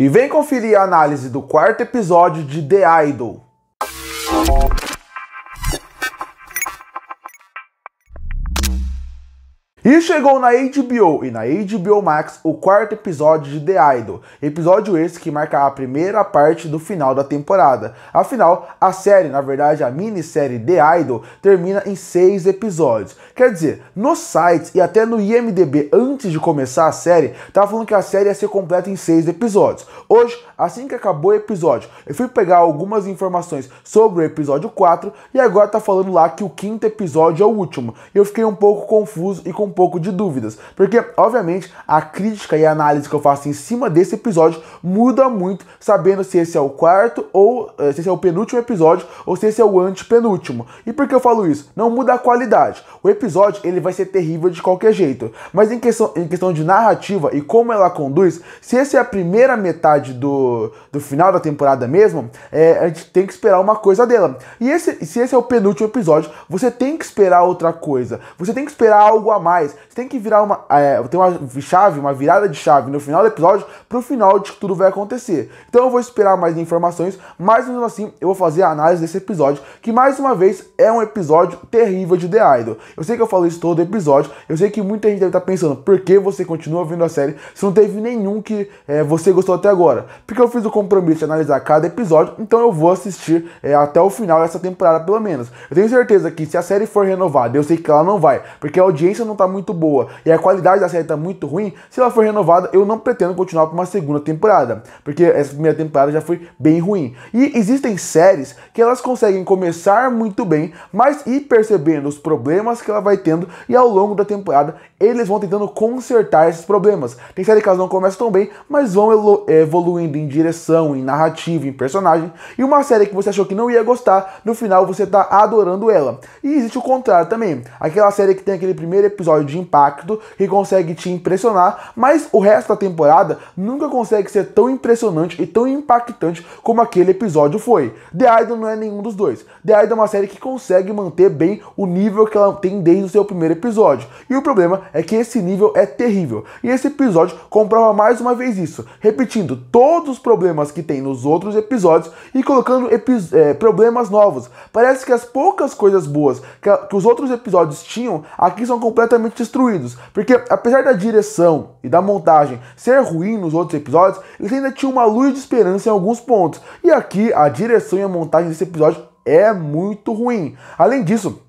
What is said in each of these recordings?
E vem conferir a análise do quarto episódio de The Idol. E chegou na HBO e na HBO Max o quarto episódio de The Idol, episódio esse que marca a primeira parte do final da temporada. Afinal, a série, na verdade a minissérie The Idol, termina em 6 episódios. Quer dizer, nos sites e até no IMDb antes de começar a série, tava falando que a série ia ser completa em 6 episódios. Hoje, assim que acabou o episódio, eu fui pegar algumas informações sobre o episódio 4 e agora tá falando lá que o quinto episódio é o último. Eu fiquei um pouco confuso e com um pouco de dúvidas, porque obviamente a crítica e a análise que eu faço em cima desse episódio muda muito, sabendo se esse é o quarto ou se esse é o penúltimo episódio ou se esse é o antepenúltimo. E por que eu falo isso? Não muda a qualidade. O episódio ele vai ser terrível de qualquer jeito, mas em questão de narrativa e como ela conduz, se essa é a primeira metade do final da temporada mesmo, a gente tem que esperar uma coisa dela. E se esse é o penúltimo episódio, você tem que esperar outra coisa, você tem que esperar algo a mais. Você tem que virar uma virada de chave no final do episódio pro final de que tudo vai acontecer. Então eu vou esperar mais informações, mas mesmo assim eu vou fazer a análise desse episódio, que mais uma vez é um episódio terrível de The Idol. Eu sei que eu falo isso todo episódio, eu sei que muita gente deve estar pensando, por que você continua vendo a série se não teve nenhum que você gostou até agora? Porque eu fiz o compromisso de analisar cada episódio, então eu vou assistir até o final dessa temporada pelo menos. Eu tenho certeza que se a série for renovada, eu sei que ela não vai, porque a audiência não tá muito boa e a qualidade da série tá muito ruim, se ela for renovada, eu não pretendo continuar para uma segunda temporada, porque essa primeira temporada já foi bem ruim. E existem séries que elas conseguem começar muito bem, mas ir percebendo os problemas que ela vai tendo e ao longo da temporada eles vão tentando consertar esses problemas. Tem séries que elas não começam tão bem, mas vão evoluindo em direção, em narrativa, em personagem. E uma série que você achou que não ia gostar, no final você tá adorando ela. E existe o contrário também. Aquela série que tem aquele primeiro episódio de impacto, que consegue te impressionar, mas o resto da temporada nunca consegue ser tão impressionante e tão impactante como aquele episódio foi. The Idol não é nenhum dos dois. The Idol é uma série que consegue manter bem o nível que ela tem desde o seu primeiro episódio. E o problema é que esse nível é terrível. E esse episódio comprova mais uma vez isso, repetindo todos os problemas que tem nos outros episódios e colocando problemas novos. Parece que as poucas coisas boas que os outros episódios tinham, aqui são completamente destruídos. Porque apesar da direção e da montagem ser ruim nos outros episódios, eles ainda tinham uma luz de esperança em alguns pontos. E aqui a direção e a montagem desse episódio é muito ruim. Além disso,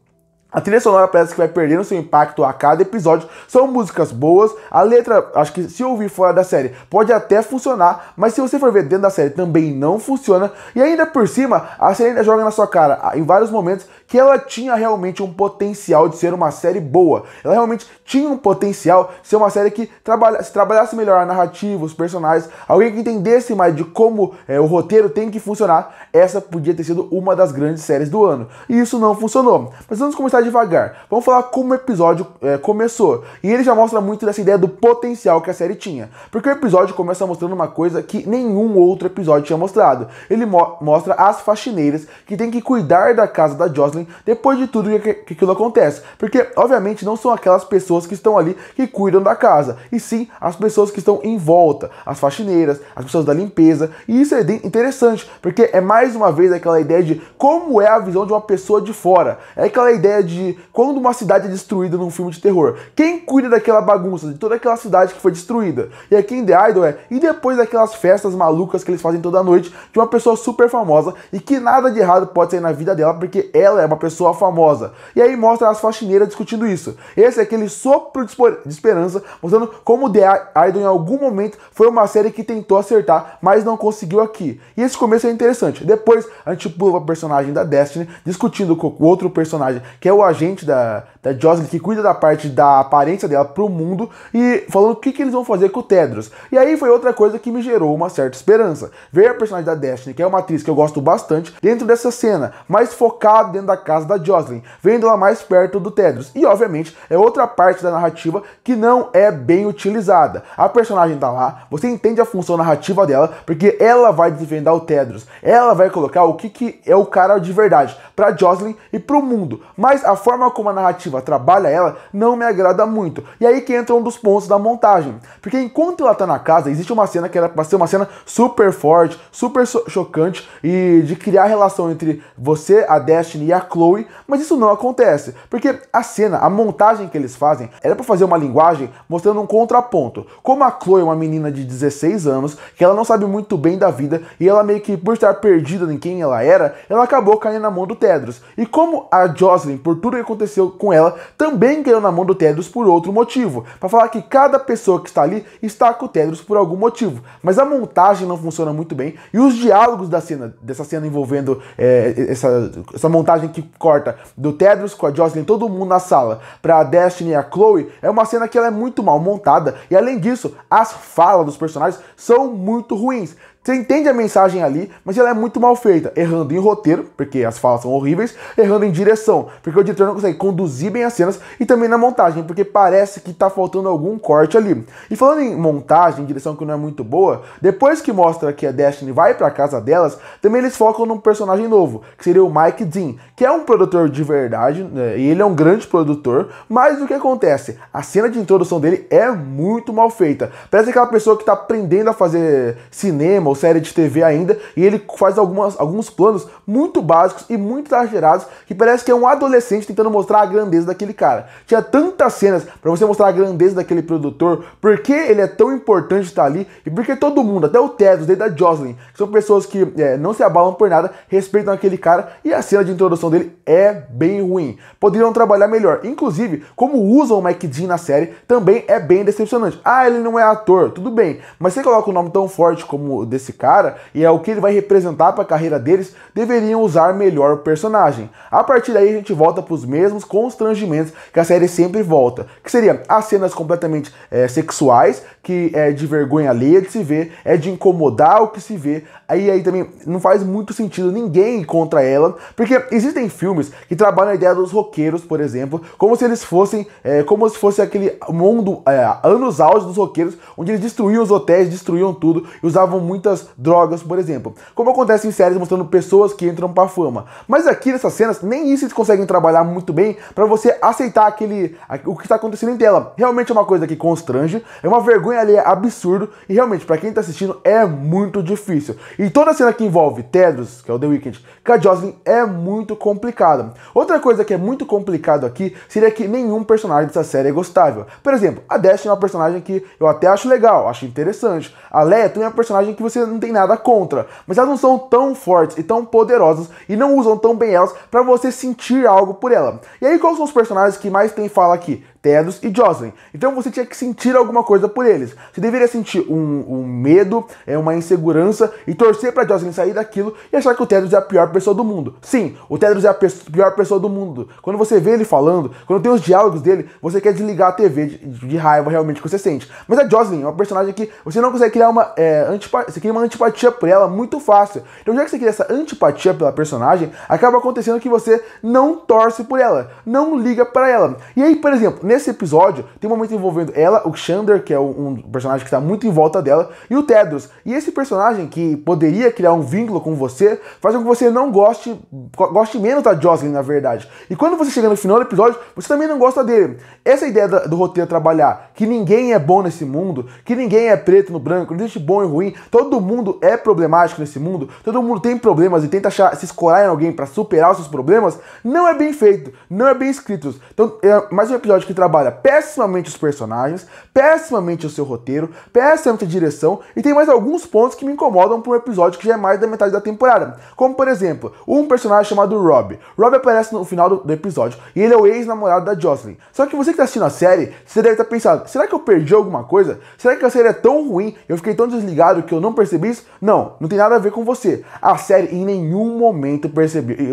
a trilha sonora parece que vai perdendo seu impacto a cada episódio. São músicas boas, a letra, acho que se ouvir fora da série pode até funcionar, mas se você for ver dentro da série também não funciona. E ainda por cima, a série ainda joga na sua cara em vários momentos que ela tinha realmente um potencial de ser uma série boa. Ela realmente tinha um potencial de ser uma série que se trabalhasse melhor a narrativa, os personagens, alguém que entendesse mais de como o roteiro tem que funcionar. Essa podia ter sido uma das grandes séries do ano. E isso não funcionou. Mas vamos começar devagar. Vamos falar como o episódio começou. E ele já mostra muito dessa ideia do potencial que a série tinha. Porque o episódio começa mostrando uma coisa que nenhum outro episódio tinha mostrado. Ele mostra as faxineiras que têm que cuidar da casa da Jocelyn depois de tudo que aquilo acontece. Porque, obviamente, não são aquelas pessoas que estão ali que cuidam da casa, e sim as pessoas que estão em volta, as faxineiras, as pessoas da limpeza. E isso é interessante, porque é mais uma vez aquela ideia de como é a visão de uma pessoa de fora. É aquela ideia de quando uma cidade é destruída num filme de terror, quem cuida daquela bagunça, de toda aquela cidade que foi destruída? E aqui em The Idol e depois daquelas festas malucas que eles fazem toda noite de uma pessoa super famosa e que nada de errado pode sair na vida dela porque ela é uma pessoa famosa. E aí mostra as faxineiras discutindo isso. Esse é aquele sopro de esperança, mostrando como The Idol em algum momento foi uma série que tentou acertar, mas não conseguiu aqui. E esse começo é interessante. Depois a gente pula para o personagem da Destiny, discutindo com o outro personagem, que é o agente da Jocelyn, que cuida da parte da aparência dela pro mundo, e falando o que eles vão fazer com o Tedros. E aí foi outra coisa que me gerou uma certa esperança. Ver a personagem da Destiny, que é uma atriz que eu gosto bastante, dentro dessa cena, mais focado dentro da casa da Jocelyn, vendo ela mais perto do Tedros. E obviamente é outra parte da narrativa que não é bem utilizada. A personagem tá lá, você entende a função narrativa dela, porque ela vai desvendar o Tedros. Ela vai colocar o que é o cara de verdade pra Jocelyn e pro mundo. Mas a forma como a narrativa trabalha ela não me agrada muito. E aí que entra um dos pontos da montagem. Porque enquanto ela tá na casa, existe uma cena que era pra ser uma cena super forte, super chocante e de criar relação entre você, a Destiny e a Chloe, mas isso não acontece. Porque a cena, a montagem que eles fazem, era pra fazer uma linguagem mostrando um contraponto. Como a Chloe é uma menina de 16 anos, que ela não sabe muito bem da vida, e ela meio que, por estar perdida em quem ela era, ela acabou caindo na mão do Tedros. E como a Jocelyn, por tudo que aconteceu com ela, também caiu na mão do Tedros por outro motivo. Pra falar que cada pessoa que está ali está com o Tedros por algum motivo. Mas a montagem não funciona muito bem, e os diálogos dessa cena envolvendo essa montagem que corta do Tedros com a Jocelyn, todo mundo na sala, pra Destiny e a Chloe, é uma cena que ela é muito mal montada, e além disso, as falas dos personagens são muito ruins. Você entende a mensagem ali, mas ela é muito mal feita, errando em roteiro, porque as falas são horríveis, errando em direção, porque o diretor não consegue conduzir bem as cenas, e também na montagem, porque parece que tá faltando algum corte ali. E falando em montagem, em direção que não é muito boa, depois que mostra que a Destiny vai pra casa delas, também eles focam num personagem novo, que seria o Mike Dean, que é um produtor de verdade, né, e ele é um grande produtor, mas o que acontece? A cena de introdução dele é muito mal feita. Parece aquela pessoa que tá aprendendo a fazer cinema ou série de TV ainda, e ele faz alguns planos muito básicos e muito exagerados, que parece que é um adolescente tentando mostrar a grandeza daquele cara. Tinha tantas cenas pra você mostrar a grandeza daquele produtor, porque ele é tão importante estar ali, e porque todo mundo, até o Tedros, desde a Jocelyn, que são pessoas que não se abalam por nada, respeitam aquele cara, e a cena de introdução dele é bem ruim. Poderiam trabalhar melhor. Inclusive, como usam o Mike Dean na série, também é bem decepcionante. Ah, ele não é ator, tudo bem, mas você coloca um nome tão forte como desse cara, e é o que ele vai representar para a carreira deles, deveriam usar melhor o personagem. A partir daí a gente volta para os mesmos constrangimentos que a série sempre volta, que seria as cenas completamente sexuais, que é de vergonha alheia de se ver, é de incomodar o que se vê, aí também não faz muito sentido ninguém ir contra ela, porque existem filmes que trabalham a ideia dos roqueiros, por exemplo, como se eles fossem, como se fosse aquele mundo, anos auge dos roqueiros, onde eles destruíam os hotéis, destruíam tudo, e usavam muitas drogas, por exemplo. Como acontece em séries mostrando pessoas que entram pra fama. Mas aqui nessas cenas, nem isso eles conseguem trabalhar muito bem pra você aceitar o que tá acontecendo em tela. Realmente é uma coisa que constrange, é uma vergonha ali, é absurdo, e realmente, pra quem tá assistindo, é muito difícil. E toda cena que envolve Tedros, que é o The Weeknd, com a Jocelyn, é muito complicada. Outra coisa que é muito complicado aqui seria que nenhum personagem dessa série é gostável. Por exemplo, a Destiny é uma personagem que eu até acho legal, acho interessante. A Leia também é uma personagem que você não tem nada contra, mas elas não são tão fortes e tão poderosas e não usam tão bem elas pra você sentir algo por ela. E aí, quais são os personagens que mais tem fala aqui? Tedros e Jocelyn. Então você tinha que sentir alguma coisa por eles. Você deveria sentir um medo, uma insegurança e torcer pra Jocelyn sair daquilo e achar que o Tedros é a pior pessoa do mundo. Sim, o Tedros é a pior pessoa do mundo. Quando você vê ele falando, quando tem os diálogos dele, você quer desligar a TV de raiva realmente que você sente. Mas a Jocelyn é uma personagem que você não consegue criar você cria uma antipatia por ela muito fácil. Então já que você cria essa antipatia pela personagem, acaba acontecendo que você não torce por ela, não liga pra ela. E aí, por exemplo, nesse episódio, tem um momento envolvendo ela, o Xander, que é um personagem que está muito em volta dela, e o Tedros. E esse personagem, que poderia criar um vínculo com você, faz com que você não goste menos da Jocelyn, na verdade. E quando você chega no final do episódio, você também não gosta dele. Essa ideia do roteiro trabalhar, que ninguém é bom nesse mundo, que ninguém é preto no branco, não existe bom e ruim, todo mundo é problemático nesse mundo, todo mundo tem problemas e tenta se escorar em alguém para superar os seus problemas, não é bem feito, não é bem escrito. Então, é mais um episódio que trabalha pessimamente os personagens, pessimamente o seu roteiro, pessimamente a direção, e tem mais alguns pontos que me incomodam para um episódio que já é mais da metade da temporada. Como, por exemplo, um personagem chamado Rob. Rob aparece no final do episódio, e ele é o ex-namorado da Jocelyn. Só que você que está assistindo a série, você deve estar pensando, será que eu perdi alguma coisa? Será que a série é tão ruim, eu fiquei tão desligado que eu não percebi isso? Não, não tem nada a ver com você. A série em nenhum momento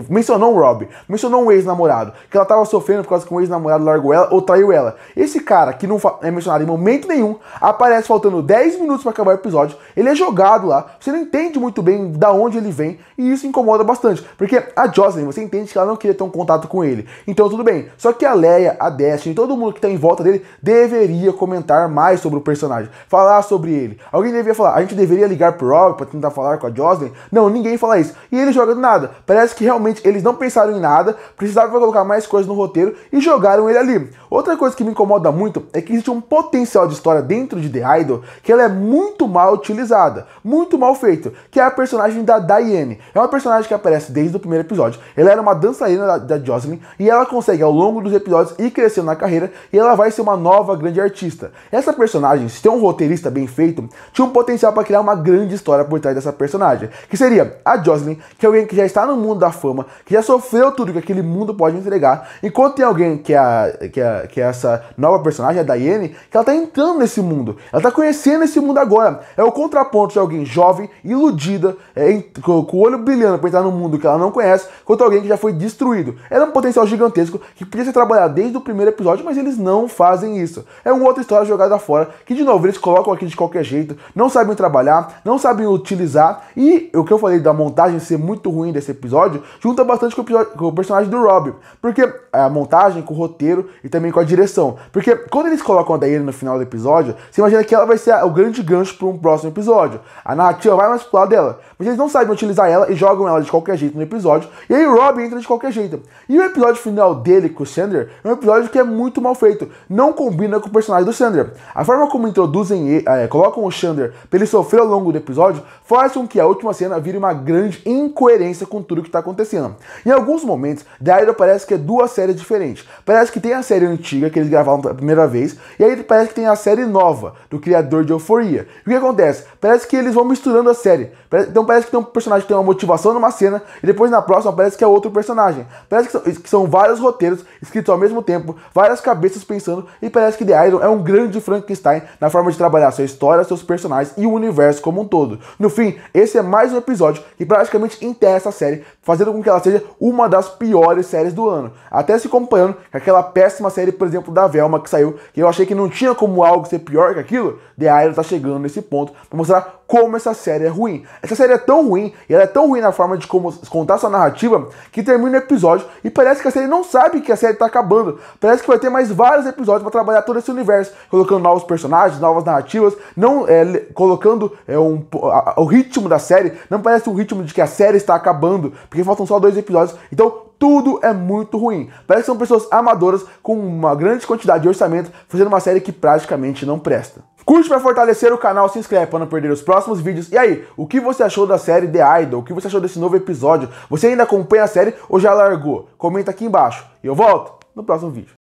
mencionou um Rob, mencionou um ex-namorado, que ela estava sofrendo por causa que um ex-namorado largou ela ou traiu traiu ela. Esse cara, que não é mencionado em momento nenhum, aparece faltando 10 minutos para acabar o episódio, ele é jogado lá, você não entende muito bem da onde ele vem, e isso incomoda bastante, porque a Jocelyn, você entende que ela não queria ter um contato com ele, então tudo bem, só que a Leia, a Destiny, todo mundo que tá em volta dele, deveria comentar mais sobre o personagem, falar sobre ele, alguém deveria falar, a gente deveria ligar pro Rob pra tentar falar com a Jocelyn, não, ninguém fala isso, e ele joga do nada, parece que realmente eles não pensaram em nada, precisavam colocar mais coisas no roteiro, e jogaram ele ali. Outra coisa que me incomoda muito é que existe um potencial de história dentro de The Idol que ela é muito mal utilizada, muito mal feito, que é a personagem da Diane. É uma personagem que aparece desde o primeiro episódio. Ela era uma dançarina da Jocelyn e ela consegue ao longo dos episódios ir crescendo na carreira e ela vai ser uma nova grande artista. Essa personagem, se tem um roteirista bem feito, tinha um potencial para criar uma grande história por trás dessa personagem, que seria a Jocelyn, que é alguém que já está no mundo da fama, que já sofreu tudo que aquele mundo pode entregar, enquanto tem alguém que é essa nova personagem, a Diane, que ela tá entrando nesse mundo, ela tá conhecendo esse mundo agora. É o contraponto de alguém jovem, iludida, com o olho brilhando pra entrar num mundo que ela não conhece, contra alguém que já foi destruído. Era um potencial gigantesco que podia ser trabalhado desde o primeiro episódio, mas eles não fazem isso. É uma outra história jogada fora, que de novo eles colocam aqui de qualquer jeito, não sabem trabalhar, não sabem utilizar, e o que eu falei da montagem ser muito ruim desse episódio, junta bastante com o personagem do Rob, porque a montagem, com o roteiro e também com a direção. Porque quando eles colocam a Diane no final do episódio, você imagina que ela vai ser o grande gancho para um próximo episódio. A narrativa vai mais pro lado dela. Mas eles não sabem utilizar ela e jogam ela de qualquer jeito no episódio. E aí o Rob entra de qualquer jeito. E o episódio final dele com o Xander é um episódio que é muito mal feito. Não combina com o personagem do Xander. A forma como introduzem, colocam o Xander pra ele sofrer ao longo do episódio, faz com que a última cena vire uma grande incoerência com tudo que tá acontecendo. Em alguns momentos, The Idol parece que é duas séries diferentes. Parece que tem a série antiga, que eles gravaram pela primeira vez, e aí parece que tem a série nova, do criador de Euphoria. E o que acontece? Parece que eles vão misturando a série. Então parece que tem um personagem que tem uma motivação numa cena, e depois na próxima parece que é outro personagem. Parece que são vários roteiros escritos ao mesmo tempo, várias cabeças pensando, e parece que The Idol é um grande Frankenstein na forma de trabalhar sua história, seus personagens e o universo como um todo. No fim, esse é mais um episódio que praticamente enterra essa série, fazendo com que ela seja uma das piores séries do ano. Até se comparando com aquela péssima série, por exemplo, da Velma que saiu, que eu achei que não tinha como algo ser pior que aquilo. The Idol tá chegando nesse ponto pra mostrar como essa série é ruim. Essa série é tão ruim, e ela é tão ruim na forma de como contar sua narrativa, que termina o episódio e parece que a série não sabe que a série tá acabando. Parece que vai ter mais vários episódios pra trabalhar todo esse universo, colocando novos personagens, novas narrativas, não colocando o ritmo da série, não parece um ritmo de que a série está acabando, porque faltam só 2 episódios. Então tudo é muito ruim. Parece que são pessoas amadoras com uma grande quantidade de orçamento fazendo uma série que praticamente não presta. Curte para fortalecer o canal, se inscreve para não perder os próximos vídeos. E aí, o que você achou da série The Idol? O que você achou desse novo episódio? Você ainda acompanha a série ou já largou? Comenta aqui embaixo. E eu volto no próximo vídeo.